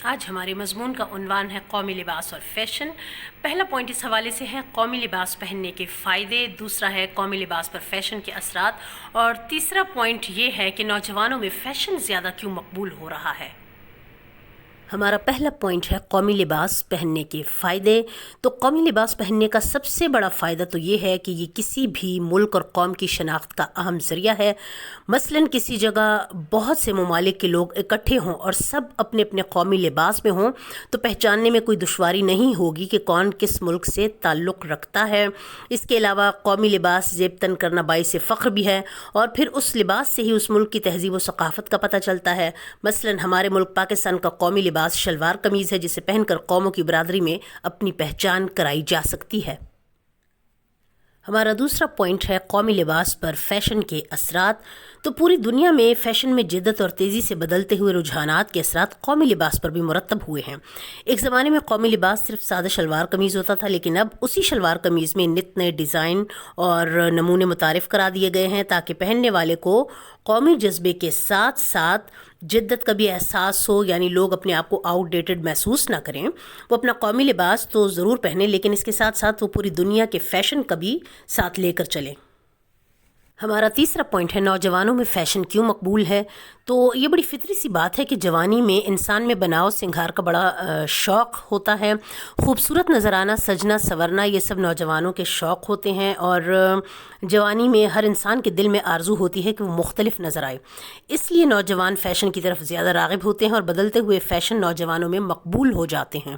آج ہمارے مضمون کا عنوان ہے قومی لباس اور فیشن۔ پہلا پوائنٹ اس حوالے سے ہے قومی لباس پہننے کے فائدے، دوسرا ہے قومی لباس پر فیشن کے اثرات، اور تیسرا پوائنٹ یہ ہے کہ نوجوانوں میں فیشن زیادہ کیوں مقبول ہو رہا ہے۔ ہمارا پہلا پوائنٹ ہے قومی لباس پہننے کے فائدے۔ تو قومی لباس پہننے کا سب سے بڑا فائدہ تو یہ ہے کہ یہ کسی بھی ملک اور قوم کی شناخت کا اہم ذریعہ ہے۔ مثلاً کسی جگہ بہت سے ممالک کے لوگ اکٹھے ہوں اور سب اپنے اپنے قومی لباس میں ہوں تو پہچاننے میں کوئی دشواری نہیں ہوگی کہ کون کس ملک سے تعلق رکھتا ہے۔ اس کے علاوہ قومی لباس زیب تن کرنا باعث فخر بھی ہے، اور پھر اس لباس سے ہی اس ملک کی تہذیب و ثقافت کا پتہ چلتا ہے۔ مثلاً ہمارے ملک پاکستان کا قومی لباس شلوار قمیض ہے، جسے پہن کر قوموں کی برادری میں اپنی پہچان کرائی جا سکتی ہے۔ ہمارا دوسرا پوائنٹ ہے قومی لباس پر فیشن کے اثرات۔ تو پوری دنیا میں فیشن میں جدت اور تیزی سے بدلتے ہوئے رجحانات کے اثرات قومی لباس پر بھی مرتب ہوئے ہیں۔ ایک زمانے میں قومی لباس صرف سادہ شلوار قمیض ہوتا تھا، لیکن اب اسی شلوار قمیض میں نت نئے ڈیزائن اور نمونے متعارف کرا دیے گئے ہیں تاکہ پہننے والے کو قومی جذبے کے ساتھ ساتھ جدت کا بھی احساس ہو، یعنی لوگ اپنے آپ کو آؤٹ ڈیٹڈ محسوس نہ کریں۔ وہ اپنا قومی لباس تو ضرور پہنیں، لیکن اس کے ساتھ ساتھ وہ پوری دنیا کے فیشن کا بھی ساتھ لے کر چلیں۔ ہمارا تیسرا پوائنٹ ہے نوجوانوں میں فیشن کیوں مقبول ہے۔ تو یہ بڑی فطری سی بات ہے کہ جوانی میں انسان میں بناؤ سنگھار کا بڑا شوق ہوتا ہے۔ خوبصورت نظر آنا، سجنا سورنا، یہ سب نوجوانوں کے شوق ہوتے ہیں، اور جوانی میں ہر انسان کے دل میں آرزو ہوتی ہے کہ وہ مختلف نظر آئے۔ اس لیے نوجوان فیشن کی طرف زیادہ راغب ہوتے ہیں اور بدلتے ہوئے فیشن نوجوانوں میں مقبول ہو جاتے ہیں۔